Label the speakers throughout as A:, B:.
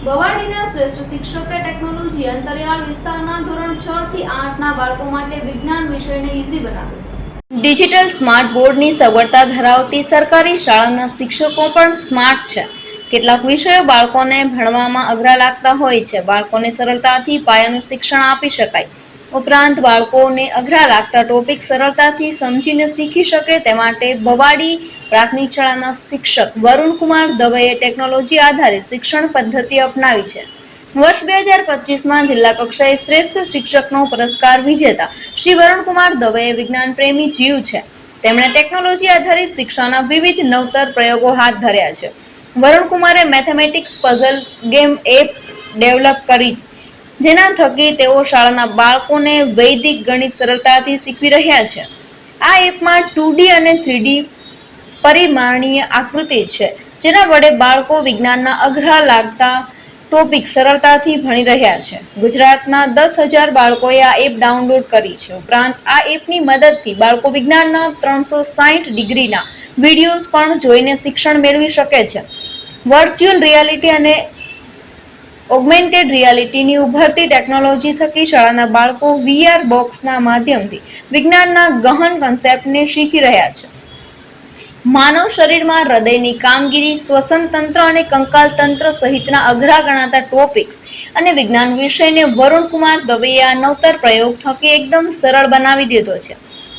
A: બવાડીના શ્રેષ્ઠ શિક્ષકે ટેકનોલોજી અંતરિયાળ વિસ્તારના ધોરણ 6 થી 8 ના બાળકો માટે વિજ્ઞાન વિષયને ઈઝી બનાવ્યો। ડિજિટલ સ્માર્ટ બોર્ડની સગવડતા ધરાવતી સરકારી શાળાના શિક્ષકો પણ સ્માર્ટ છે। કેટલાક વિષયો બાળકોને ભણવામાં અઘરા લાગતા હોય છે। બાળકોને સરળતાથી પાયાનું શિક્ષણ આપી શકાય, ઉપરાંત બાળકોને અઘરા લાગતા ટોપિક સરળતાથી સમજીને શીખી શકે તે માટે બવાડી પ્રાથમિક શાળાના શિક્ષક વરુણકુમાર દવેએ ટેકનોલોજી આધારિત શિક્ષણ પદ્ધતિ અપનાવી છે। વર્ષ 2025માં જિલ્લા કક્ષાએ શ્રેષ્ઠ શિક્ષકનો પુરસ્કાર વિજેતા શ્રી વરુણકુમાર દવે વિજ્ઞાન પ્રેમી જીવ છે। તેમણે ટેકનોલોજી આધારિત શિક્ષણના વિવિધ નવતર પ્રયોગો હાથ ધર્યા છે। વરુણકુમારે mathematics puzzle game app develop કરી, જેના થકી તેઓ શાળાના બાળકોને વૈદિક ગણિત સરળતાથી શીખવી રહ્યા છે। આ એપમાં 2D અને 3D પરિમાણીય આકૃતિ છે, જેના વડે બાળકો વિજ્ઞાનના અઘરા લાગતા ટોપિક સરળતાથી ભણી રહ્યા છે। ગુજરાતના 10,000 બાળકોએ આ એપ ડાઉનલોડ કરી છે। ઉપરાંત આ એપની મદદથી બાળકો વિજ્ઞાનના 360 ડિગ્રીના વિડીયોઝ પણ જોઈને શિક્ષણ મેળવી શકે છે। વર્ચ્યુઅલ રિયાલિટી અને ઓગમેન્ટેડ રિયાલિટીની ઉભરતી ટેકનોલોજી થકી શાળાના બાળકો VR બોક્સના માધ્યમથી વિજ્ઞાનના ગહન કન્સેપ્ટને શીખી રહ્યા છે। માનવ શરીરમાં હૃદયની કામગીરી, શ્વસન તંત્ર અને કંકાલ તંત્ર સહિતના અઘરા ગણાતા ટોપિક્સ અને વિજ્ઞાન વિષયને વરુણકુમાર દવેએ આ નવતર પ્રયોગ થકી એકદમ સરળ બનાવી દીધો છે।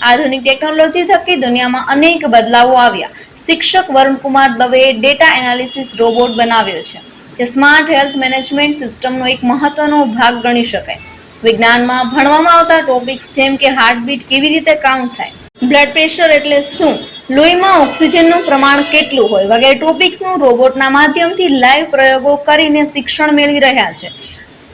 A: આધુનિક ટેકનોલોજી થકી દુનિયામાં અનેક બદલાવો આવ્યા। શિક્ષક વરુણકુમાર દવેએ ડેટા એનાલિસિસ રોબોટ બનાવ્યો છે, જે સ્માર્ટ હેલ્થ મેનેજમેન્ટ સિસ્ટમનો એક મહત્વનો ભાગ ગણી શકાય। વિજ્ઞાનમાં ભણવામાં આવતા ટોપિક્સ જેમ કે હાર્ટબીટ કેવી રીતે કાઉન્ટ થાય, બ્લડ પ્રેશર એટલે શું, લોહીમાં ઓક્સિજનનું પ્રમાણ કેટલું હોય વગેરે ટોપિક્સનું રોબોટના માધ્યમથી લાઈવ પ્રયોગો કરીને શિક્ષણ મેળવી રહ્યા છે।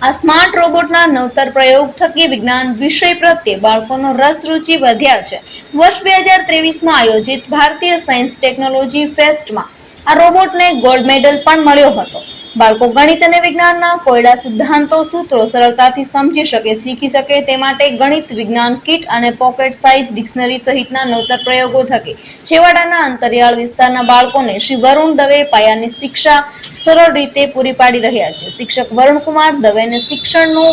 A: આ સ્માર્ટ રોબોટના નવતર પ્રયોગ થકી વિજ્ઞાન વિષય પ્રત્યે બાળકોનો રસ રુચિ વધ્યા છે। વર્ષ 2023માં આયોજિત ભારતીય સાયન્સ ટેકનોલોજી ફેસ્ટમાં આ રોબોટને ગોલ્ડ મેડલ પણ મળ્યો હતો। બાળકો ગણિત અને વિજ્ઞાનના કોયડા સિદ્ધાંતો, સૂત્રો સરળતાથી સમજી શકે, શીખી શકે તે માટે ગણિત વિજ્ઞાન કિટ અને પોકેટ સાઇઝ ડિક્શનરી સહિતના નવતર પ્રયોગો થકી છેવાડાના અંતરિયાળ વિસ્તારના બાળકોને શ્રી વરુણ દવે પાયાની શિક્ષા સરળ રીતે પૂરી પાડી રહ્યા છે। શિક્ષક વરુણકુમાર દવેને શિક્ષણનો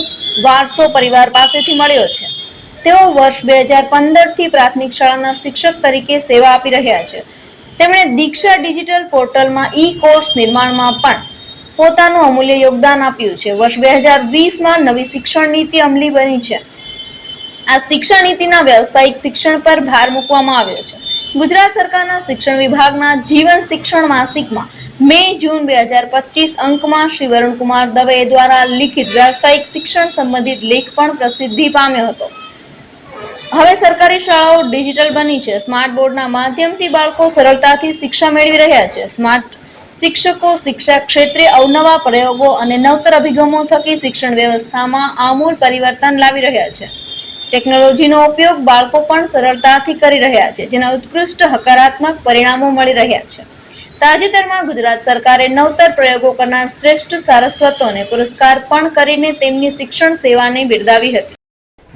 A: વારસો પરિવાર પાસેથી મળ્યો છે। તેઓ વર્ષ 2015થી પ્રાથમિક શાળાના શિક્ષક તરીકે સેવા આપી રહ્યા છે। તેમણે દીક્ષા ડિજિટલ પોર્ટલમાં કોર્સ નિર્માણમાં પણ પોતાનું અમૂલ્ય યોગદાન આપ્યું છે। વર્ષ 2020માં નવી શિક્ષણ નીતિ અમલી બની છે। આ શિક્ષા નીતિના વ્યવસાયિક શિક્ષણ પર ભાર મૂકવામાં આવ્યો છે। ગુજરાત સરકારના શિક્ષણ વિભાગના જીવન શિક્ષણ માસિકમાં મે-જૂન 2025 અંકમાં શ્રી વરુણકુમાર દવે દ્વારા લિખિત વ્યવસાયિક શિક્ષણ સંબંધિત લેખ પણ પ્રસિદ્ધિ પામ્યો હતો। હવે સરકારી શાળાઓ ડિજિટલ બની છે। સ્માર્ટ બોર્ડના માધ્યમથી બાળકો સરળતાથી શિક્ષા મેળવી રહ્યા છે। સ્માર્ટ શિક્ષકો શિક્ષા ક્ષેત્રે અવનવા પ્રયોગો અને નવતર અભિગમો થકી શિક્ષણ વ્યવસ્થામાં આમૂલ પરિવર્તન લાવી રહ્યા છે। ટેકનોલોજીનો ઉપયોગ બાળકો પણ સરળતાથી કરી રહ્યા છે, જેના ઉત્કૃષ્ટ હકારાત્મક પરિણામો મળી રહ્યા છે। તાજેતરમાં ગુજરાત સરકારે નવતર પ્રયોગો કરનાર શ્રેષ્ઠ સારસ્વતોને પુરસ્કાર પણ કરીને તેમની શિક્ષણ સેવાને બિરદાવી હતી।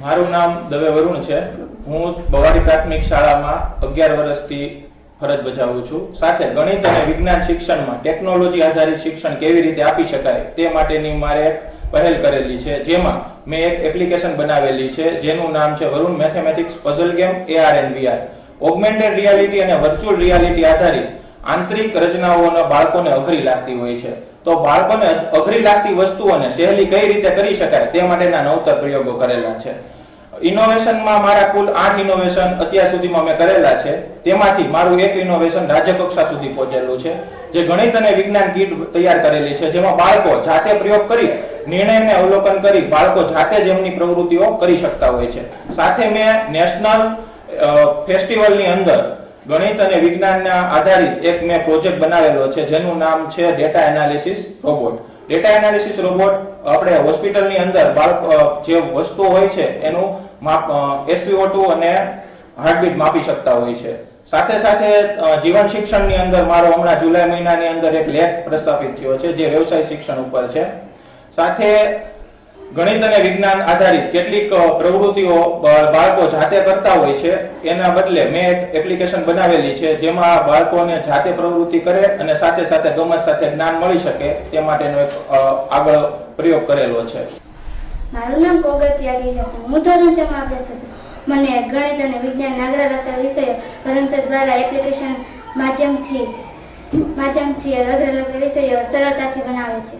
B: મારું નામ દવે વરુણ છે। હું બવાડી પ્રાથમિક શાળામાં 11 વર્ષથી ફરજ બજાવું છું। સાથે ગણિત અને વિજ્ઞાન શિક્ષણમાં ટેકનોલોજી આધારિત શિક્ષણ કેવી રીતે આપી શકાય તે માટેની મારે એક પહેલ કરેલી છે, જેમાં મેં એક એપ્લિકેશન બનાવેલી છે જેનું નામ છે Varun mathematics puzzle game AR and VR। Augmented reality અને વર્ચ્યુઅલ રિયાલિટી આધારિત આંતરિક રચનાઓને બાળકોને અઘરી લાગતી હોય છે, તો બાળકોને અઘરી લાગતી વસ્તુઓને સહેલી કઈ રીતે કરી શકાય તે માટેના નવતર પ્રયોગો કરેલા છે। ઇનોવેશનમાં મારા કુલ 8 ઇનોવેશન અત્યાર સુધીમાં મેં કરેલા છે। તેમાંથી મારું એક ઇનોવેશન રાજ્ય કક્ષા સુધી પહોંચેલું છે, જે ગણિત અને વિજ્ઞાન કીટ તૈયાર કરેલી છે, જેમાં બાળકો જાતે પ્રયોગ કરી નિર્ણયને અવલોકન કરી બાળકો જાતે જ એમની પ્રવૃત્તિઓ કરી શકતા હોય છે। સાથે મેં નેશનલ ફેસ્ટિવલની અંદર ગણિત અને વિજ્ઞાનના આધારિત એક મેં પ્રોજેક્ટ બનાવેલો છે, જેનું નામ છે data analysis robot. Data analysis robot આપણે હોસ્પિટલની અંદર જે વસ્તુઓ હોય છે એનું SpO2 અને હાર્ટબીટ માપી શકતા હોય છે। સાથે સાથે જીવન શિક્ષણની અંદર મારો હમણાં જુલાઈ મહિનાની અંદર એક લેખ પ્રસ્થાપિત થયો છે, જે વ્યવસાય શિક્ષણ ઉપર છે। સાથે ગણિત અને વિજ્ઞાન આધારિત કેટલીક પ્રવૃત્તિઓ બાળકો જાતે કરતા હોય છે. એના બદલે મેં એક એપ્લિકેશન બનાવેલી છે જેમાં બાળકોને જાતે પ્રવૃત્તિ કરે અને સાથે સાથે ગમત સાથે જ્ઞાન મળી શકે તે માટેનો એક આગળ પ્રયોગ કરેલો છે.
C: મારું નામ કોગતિયા છે. હું ધોરણ 6 માં અભ્યાસ કરું છું. મને ગણિત અને વિજ્ઞાન આગ્રહ લગતા વિષયો ભરમસદ દ્વારા એપ્લિકેશન માધ્યમથી અગ્ર લગતા વિષયો સરળતાથી બનાવે છે.